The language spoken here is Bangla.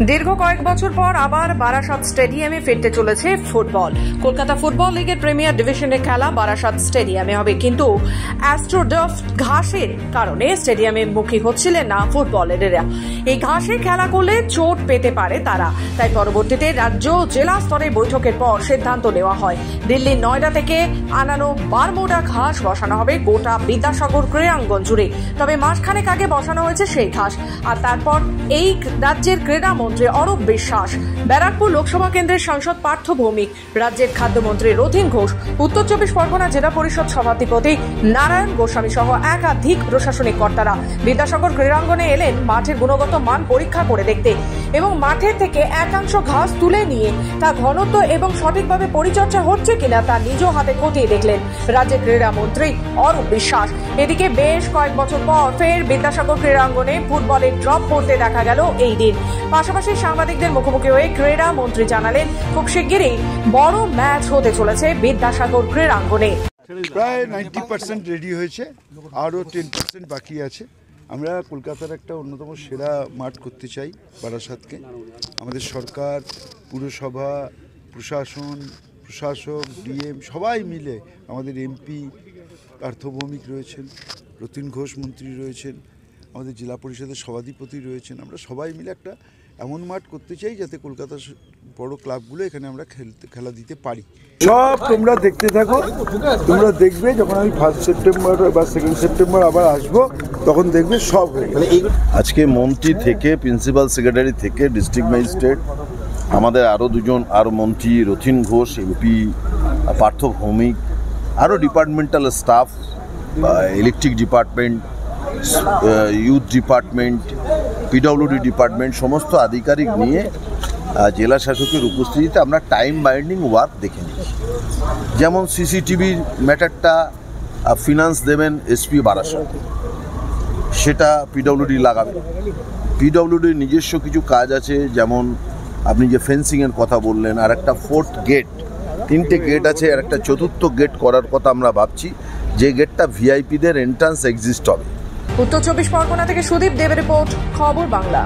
দীর্ঘ কয়েক বছর পর আবার বারাসাত স্টেডিয়ামে ফিরতে চলেছে ফুটবল। কলকাতা ফুটবল লিগের প্রিমিয়ার ডিভিশনের খেলা বারাসাত স্টেডিয়ামে হবে, কিন্তু অ্যাস্ট্রোডার্ফ ঘাসের কারণে স্টেডিয়ামে মুখী হচ্ছিলেন না ফুটবলাররা। এই ঘাসে খেলা করলে চোট পেতে পারে তারা, তাই পরবর্তীতে রাজ্য জেলা স্তরে বৈঠকের পর সিদ্ধান্ত নেওয়া হয় দিল্লির নয়ডা থেকে আনানো বারমুডা ঘাস বসানো হবে গোটা বিদ্যাসাগর ক্রীড়াঙ্গন জুড়ে। তবে মাসখানেক আগে বসানো হয়েছে সেই ঘাস, আর তারপর এই রাজ্যের ক্রীড়া মন্ত্রী অরূপ বিশ্বাস, ব্যারাকপুর লোকসভা কেন্দ্রের সাংসদ পার্থ ভৌমিক, রাজ্যের খাদ্যমন্ত্রী রথীন ঘোষ, উত্তর চব্বিশ পরগনা জেলা পরিষদ সভাধিপতি নারায়ণ গোস্বামী সহ একাধিক প্রশাসনিক কর্তারা বিদ্যাসাগর ক্রীড়াঙ্গনে এলেন মাঠের গুণগত মান পরীক্ষা করে দেখতে এবং মাঠের থেকে একাংশ ঘাস তুলে নিয়ে তা ঘনত্ব এবং সঠিকভাবে পরিচর্যা হচ্ছে কিনা তা নিজ হাতে খতিয়ে দেখলেন রাজ্যের ক্রীড়া মন্ত্রী অরূপ বিশ্বাস। এদিকে বেশ কয়েক বছর পর ফের বিদ্যাসাগর ক্রীড়াঙ্গনে ফুটবলের ড্রপ পড়তে দেখা গেল এই দিন। পাশাপাশি সাংবাদিকদের মুখোমুখি হয়ে ক্রীড়া মন্ত্রী জানালেন খুব শিগগিরই বড় ম্যাচ হতে চলেছে বিদ্যাসাগর ক্রীড়াঙ্গনে। প্রায় 90% রেডি হয়েছে, আরও 10% বাকি আছে। আমরা কলকাতার একটা অন্যতম সেরা মাঠ করতে চাই বারাসাতকে। আমাদের সরকার, পুরসভা, প্রশাসক, ডিএম সবাই মিলে, আমাদের এমপি পার্থ ভৌমিক রয়েছেন, রথীন ঘোষ মন্ত্রী রয়েছেন, আমাদের জেলা পরিষদের সভাধিপতি রয়েছেন, আমরা সবাই মিলে একটা এমন মাঠ করতে চাই যাতে কলকাতার বড় ক্লাবগুলো এখানে আমরা খেলা দিতে পারি। সব তোমরা দেখতে থাকো, তোমরা দেখবে যখন আমি 1 সেপ্টেম্বর বা 2 সেপ্টেম্বর আবার আসবো, তখন দেখবে সব হয়ে গেল। আজকে মন্ত্রী থেকে, প্রিন্সিপাল সেক্রেটারি থেকে, ডিস্ট্রিক্ট ম্যাজিস্ট্রেট, আমাদের আরও মন্ত্রী রথীন ঘোষ, এমপি পার্থ ভৌমিক, আরও departmental staff, electric department, youth department, PWD department, সমস্ত আধিকারিক নিয়ে জেলা শাসকের উপস্থিতিতে আমরা টাইম বাইন্ডিং ওয়ার্ক দেখে নিচ্ছি। যেমন সিসিটিভির ম্যাটারটা ফিনান্স দেবেন এসপি বারাসাত, সেটা পিডব্লিউডি লাগাবে। পিডব্লিউডির নিজস্ব কিছু কাজ আছে, যেমন আপনি যে ফেন্সিংয়ের কথা বললেন, আর একটা 4th গেট, 3টে গেট আছে, আর একটা 4র্থ গেট করার কথা আমরা ভাবছি, যে গেটটা ভিআইপিদের এন্ট্রান্স এক্সিস্ট হবে। উত্তর চব্বিশ পরগনা থেকে সুদীপ দেবের রিপোর্ট, খবর বাংলা।